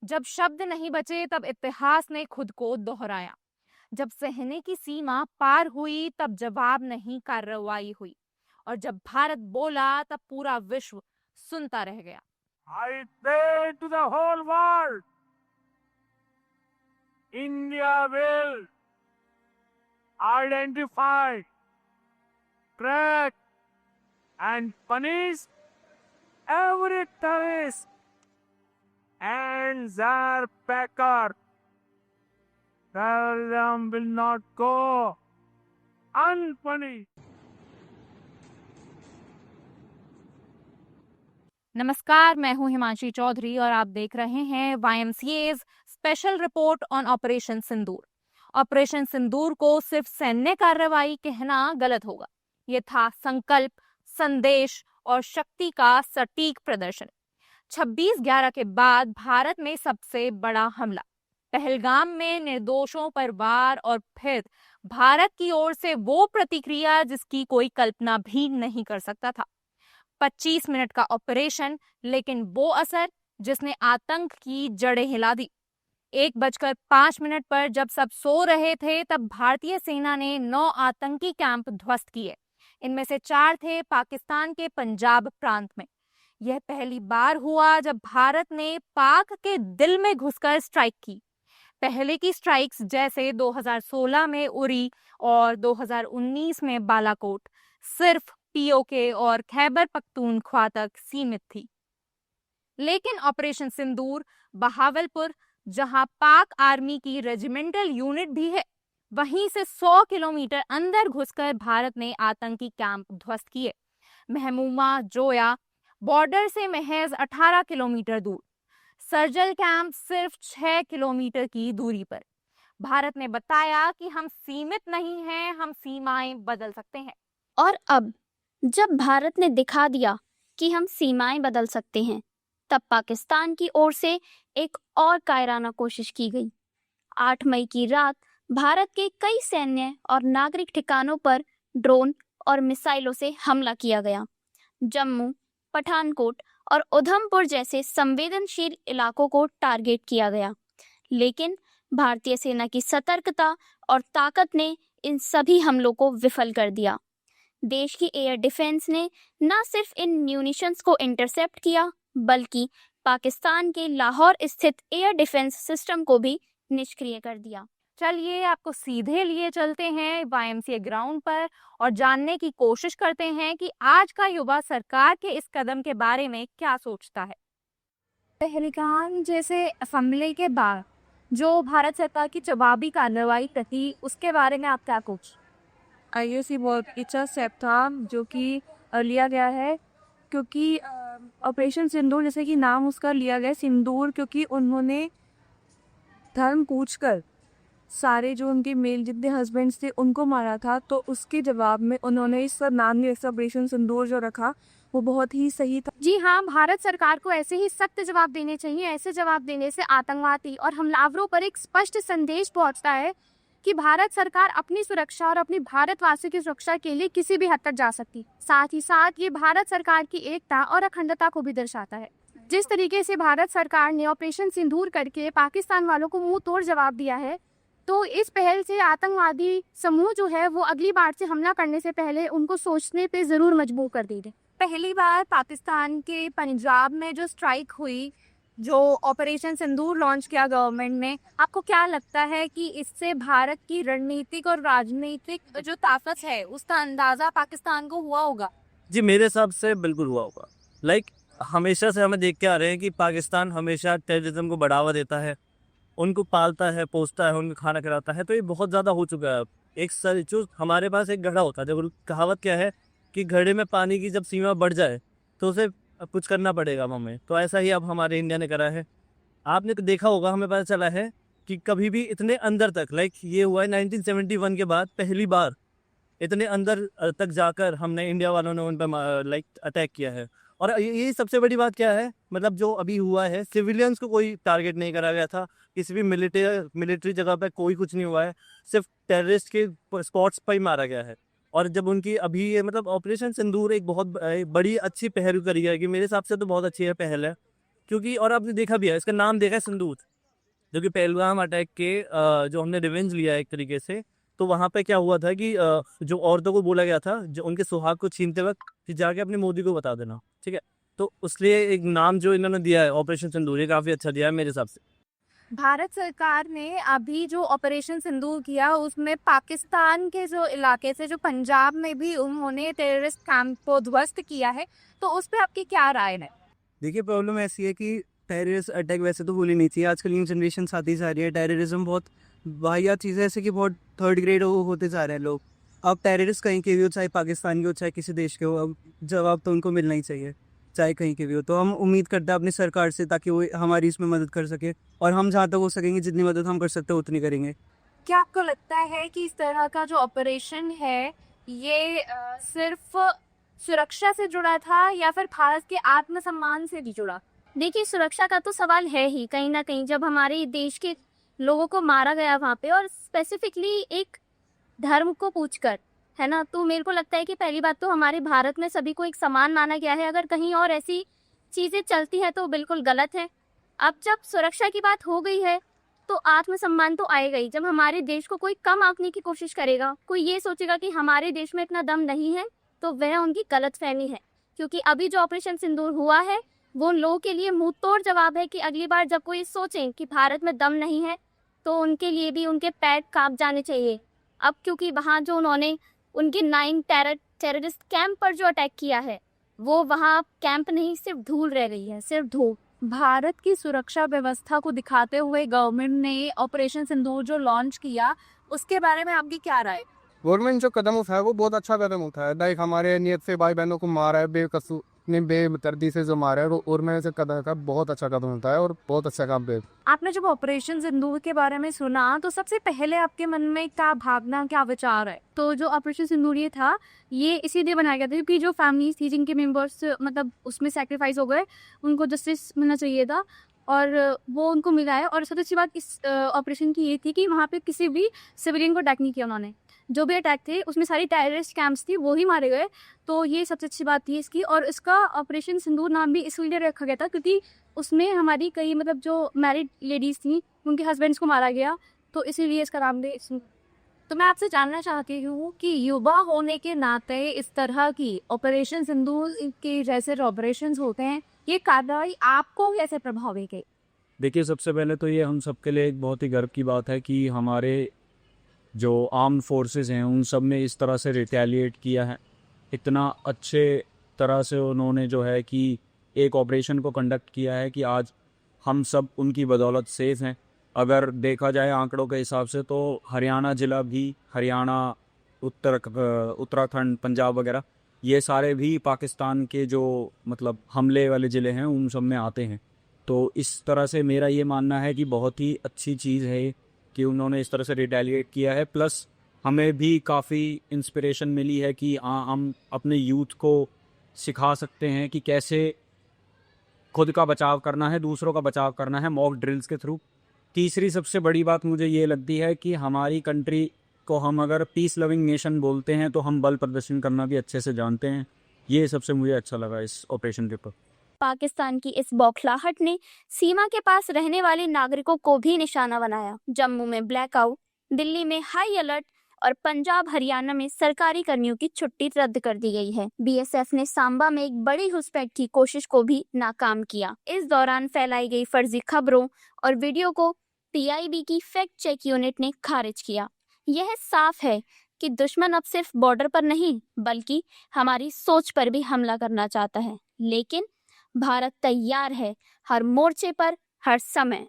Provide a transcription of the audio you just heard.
जब शब्द नहीं बचे तब इतिहास ने खुद को दोहराया। जब सहने की सीमा पार हुई तब जवाब नहीं कार्रवाई हुई। और जब भारत बोला तब पूरा विश्व सुनता रह गया। I say to the whole world, India will identify, track, and punish every terrorist and their backer. Terrorism will not go unpunished. नमस्कार, मैं हूं हिमांशी चौधरी और आप देख रहे हैं YMCA's special report on operation Sindoor. Operation Sindoor को सिर्फ सैन्य कार्रवाई कहना गलत होगा। ये था संकल्प, संदेश और शक्ति का सटीक प्रदर्शन। 26/11 के बाद भारत में सबसे बड़ा हमला, पहलगाम में निर्दोषों पर वार और फिर भारत की ओर से वो प्रतिक्रिया जिसकी कोई कल्पना भी नहीं कर सकता था। 25 मिनट का ऑपरेशन, लेकिन वो असर जिसने आतंक की जड़ें हिला दी। 1:05 पर जब सब सो रहे थे तब भारतीय सेना ने 9 आतंकी कैंप ध्वस्त किए। इनमें से 4 थे पाकिस्तान के पंजाब प्रांत में। यह पहली बार हुआ जब भारत ने पाक के दिल में घुसकर स्ट्राइक की। पहले की स्ट्राइक्स जैसे 2016 में उरी और 2019 में बालाकोट सिर्फ पीओके और खैबर पख्तूनख्वा तक सीमित थी। लेकिन ऑपरेशन सिंदूर बहावलपुर, जहां पाक आर्मी की रेजिमेंटल यूनिट भी है, वहीं से 100 किलोमीटर अंदर घुसकर भारत ने आतंकी कैंप ध्वस्त किए। महमूमा जोया बॉर्डर से महज 18 किलोमीटर दूर, सर्जल कैंप सिर्फ 6 किलोमीटर की दूरी पर। भारत ने बताया कि हम सीमित नहीं हैं, हम सीमाएं बदल सकते हैं। और अब जब भारत ने दिखा दिया कि हम सीमाएं बदल सकते हैं, तब पाकिस्तान की ओर से एक और कायराना कोशिश की गई। 8 मई की रात भारत के कई सैन्य और नागरिक ठिकानों पर ड्रोन और मिसाइलों से हमला किया गया। जम्मू, पठानकोट और उधमपुर जैसे संवेदनशील इलाकों को टारगेट किया गया। लेकिन भारतीय सेना की सतर्कता और ताकत ने इन सभी हमलों को विफल कर दिया। देश की एयर डिफेंस ने न सिर्फ इन म्यूनिशंस को इंटरसेप्ट किया, बल्कि पाकिस्तान के लाहौर स्थित एयर डिफेंस सिस्टम को भी निष्क्रिय कर दिया। चलिए आपको सीधे लिए चलते हैं YMCA ग्राउंड पर और जानने की कोशिश करते हैं कि आज का युवा सरकार के इस कदम के बारे में क्या सोचता है। पहलगाम जैसे हमले के बाद जो भारत सरकार की जवाबी कार्रवाई रही, उसके बारे में आप क्या कुछ? IOC बहुत अच्छा स्टेप था जो कि लिया गया है, क्योंकि ऑपरेशन सिंदूर, जैसे कि नाम उसका लिया गया सिंदूर, क्योंकि उन्होंने धर्म पूछकर सारे जो उनके मेल जितने हस्बैंड्स थे उनको मारा था। तो उसके जवाब में उन्होंने इस नाम में ऑपरेशन सिंदूर जो रखा वो बहुत ही सही था। जी हाँ, भारत सरकार को ऐसे ही सख्त जवाब देने चाहिए। ऐसे जवाब देने से आतंकवादी और हमलावरों पर एक स्पष्ट संदेश पहुंचता है कि भारत सरकार अपनी सुरक्षा और अपनी भारतवासियों की सुरक्षा के लिए किसी भी हद तक जा सकती। साथ ही साथ ये भारत सरकार की एकता और अखंडता को भी दर्शाता है। जिस तरीके से भारत सरकार ने ऑपरेशन सिंदूर करके पाकिस्तान वालों को मुंह तोड़ जवाब दिया है, तो इस पहल से आतंकवादी समूह जो है वो अगली बार से हमला करने से पहले उनको सोचने पे जरूर मजबूर कर देंगे। पहली बार पाकिस्तान के पंजाब में जो स्ट्राइक हुई, जो ऑपरेशन सिंदूर लॉन्च किया गवर्नमेंट ने, आपको क्या लगता है कि इससे भारत की रणनीतिक और राजनीतिक जो ताकत है उसका अंदाजा पाकिस्तान को हुआ होगा? जी, मेरे हिसाब से बिल्कुल हुआ होगा। हमेशा से हमें देखते आ रहे हैं कि पाकिस्तान हमेशा टेररिज्म को बढ़ावा देता है, उनको पालता है, पोसता है, उनको खाना खिलाता है। तो ये बहुत ज़्यादा हो चुका है अब। एक सर जो हमारे पास एक घड़ा होता है, जब कहावत क्या है कि घड़े में पानी की जब सीमा बढ़ जाए तो उसे कुछ करना पड़ेगा हमें। तो ऐसा ही अब हमारे इंडिया ने करा है। आपने देखा होगा, हमें पता चला है कि कभी भी इतने अंदर तक ये हुआ है 1971 के बाद पहली बार इतने अंदर तक जाकर हमने इंडिया वालों ने उन पर अटैक किया है। और ये सबसे बड़ी बात क्या है, मतलब जो अभी हुआ है, सिविलियंस को कोई टारगेट नहीं करा गया था, किसी भी मिलिट्री जगह पे कोई कुछ नहीं हुआ है, सिर्फ टेररिस्ट के स्पॉट्स पर ही मारा गया है। और जब उनकी अभी ये ऑपरेशन सिंदूर एक बहुत बड़ी अच्छी पहल करी है कि मेरे हिसाब से तो बहुत अच्छी है पहल है, क्योंकि और आपने देखा भी है, इसका नाम देखा है सिंदूर, जो कि पहलगाम अटैक के जो हमने रिवेंज लिया है एक तरीके से। तो वहाँ पे क्या हुआ था कि जो औरतों को बोला गया था, जो उनके सुहाग को छीनते वक्त, फिर जाके अपने मोदी को बता देना, ठीक है। तो उसलिए एक नाम जो इन्होंने दिया है ऑपरेशन सिंदूर, ये काफ़ी अच्छा दिया है मेरे हिसाब से। भारत सरकार ने अभी जो ऑपरेशन सिंदूर किया उसमें पाकिस्तान के जो इलाके से, जो पंजाब में भी उन्होंने टेररिस्ट कैंप को ध्वस्त किया है, तो उस पर आपकी क्या राय है? देखिए, प्रॉब्लम ऐसी है कि टेररिस्ट अटैक वैसे तो होनी नहीं चाहिए। आजकल न्यू जनरेशन आती जा रही है, टेररिज्म बहुत वाहियात चीज़ है, ऐसे कि बहुत थर्ड ग्रेड होते जा रहे हैं लोग। अब टेररिस्ट कहीं के भी हो, चाहे पाकिस्तान के हो चाहे किसी देश के हो, अब जवाब तो उनको मिलना ही चाहिए, चाहे कहीं के भी हो। तो हम उम्मीद करते हैं अपनी सरकार से, ताकि वो हमारी इसमें मदद कर सके, और हम जहाँ तक हो सकेंगे जितनी मदद हम कर सकते हैं उतनी करेंगे। क्या आपको लगता है कि इस तरह का जो ऑपरेशन है ये सिर्फ सुरक्षा से जुड़ा था या फिर भारत के आत्मसम्मान से भी जुड़ा? देखिए, सुरक्षा का तो सवाल है ही कहीं ना कहीं। जब हमारे देश के लोगों को मारा गया वहाँ पे, और स्पेसिफिकली एक धर्म को पूछकर, है ना, तो मेरे को लगता है कि पहली बात तो हमारे भारत में सभी को एक समान माना गया है। अगर कहीं और ऐसी चीज़ें चलती है तो बिल्कुल गलत है। अब जब सुरक्षा की बात हो गई है तो आत्मसम्मान तो आएगा ही। जब हमारे देश को कोई कम आंकने की कोशिश करेगा, कोई ये सोचेगा कि हमारे देश में इतना दम नहीं है, तो वह उनकी गलतफहमी है। क्योंकि अभी जो ऑपरेशन सिंदूर हुआ है वो उन लोगों के लिए मुंह तोड़ जवाब है कि अगली बार जब कोई सोचें कि भारत में दम नहीं है तो उनके लिए भी उनके पैर कांप जाने चाहिए। अब क्योंकि वहाँ जो उन्होंने उनके 9 टेररिस्ट कैंप पर जो अटैक किया है, वो वहाँ कैंप नहीं, सिर्फ धूल रह गई है, सिर्फ धूल। भारत की सुरक्षा व्यवस्था को दिखाते हुए गवर्नमेंट ने ऑपरेशन सिंदूर जो लॉन्च किया, उसके बारे में आपकी क्या राय? गवर्नमेंट जो कदम उठाया वो बहुत अच्छा कदम उठाया। लाइक हमारे नियत से भाई बहनों को मारा है, बेकसूर ने बेदर्दी से जो मारा है, वो और मैं से कदम का बहुत अच्छा कदम उठाया और बहुत अच्छा काम किया। आपने जब ऑपरेशन सिंदूर के बारे में सुना तो सबसे पहले आपके मन में क्या भावना, क्या विचार है? तो जो ऑपरेशन सिंदूर ये था, ये इसीलिए बनाया गया था क्योंकि जो फैमिलीज थी जिनके मेंबर्स मतलब उसमें सेक्रीफाइस हो गए, उनको जस्टिस मिलना चाहिए था और वो उनको मिला है। और सबसे अच्छी बात इस ऑपरेशन की ये थी कि वहाँ पे किसी भी सिविलियन को अटैक नहीं किया उन्होंने। जो भी अटैक थे उसमें सारी टेररिस्ट कैंप्स थी, वो ही मारे गए। तो ये सबसे अच्छी बात थी इसकी। और इसका ऑपरेशन सिंदूर नाम भी इसलिए रखा गया था क्योंकि उसमें हमारी कई मतलब जो मैरिड लेडीज़ थी उनके हस्बैंड्स को मारा गया, तो इसीलिए इसका नाम भी। तो मैं आपसे जानना चाहती हूँ कि युवा होने के नाते इस तरह की ऑपरेशन सिंदूर के जैसे ऑपरेशंस होते हैं, ये कार्रवाई आपको कैसे प्रभावित की? देखिए, सबसे पहले तो ये हम सबके लिए एक बहुत ही गर्व की बात है कि हमारे जो आर्म्ड फोर्सेस हैं उन सब ने इस तरह से रिटेलिएट किया है। इतना अच्छे तरह से उन्होंने जो है कि एक ऑपरेशन को कंडक्ट किया है कि आज हम सब उनकी बदौलत सेफ हैं। अगर देखा जाए आंकड़ों के हिसाब से तो हरियाणा ज़िला भी, हरियाणा, उत्तराखंड, पंजाब वगैरह, ये सारे भी पाकिस्तान के जो मतलब हमले वाले ज़िले हैं उन सब में आते हैं। तो इस तरह से मेरा ये मानना है कि बहुत ही अच्छी चीज़ है कि उन्होंने इस तरह से रिटेलिएट किया है। प्लस हमें भी काफ़ी इंस्पिरेशन मिली है कि हम अपने यूथ को सिखा सकते हैं कि कैसे खुद का बचाव करना है, दूसरों का बचाव करना है मॉक ड्रिल्स के थ्रू। तीसरी सबसे बड़ी बात मुझे ये लगती है कि हमारी कंट्री को हम अगर पीस लविंग नेशन बोलते हैं तो हम बल प्रदर्शन करना भी अच्छे से जानते हैं। ये सबसे मुझे अच्छा लगा इस ऑपरेशन के ऊपर। पाकिस्तान की इस बौखलाहट ने सीमा के पास रहने वाले नागरिकों को भी निशाना बनाया। जम्मू में ब्लैकआउट, दिल्ली में हाई अलर्ट और पंजाब हरियाणा में सरकारी कर्मियों की छुट्टी रद्द कर दी गई है। बीएसएफ ने सांबा में एक बड़ी घुसपैठ की कोशिश को भी नाकाम किया। इस दौरान फैलाई गई फर्जी खबरों और वीडियो को पीआईबी की फैक्ट चेक यूनिट ने खारिज किया। यह साफ है कि दुश्मन अब सिर्फ बॉर्डर पर नहीं बल्कि हमारी सोच पर भी हमला करना चाहता है। लेकिन भारत तैयार है हर मोर्चे पर, हर समय।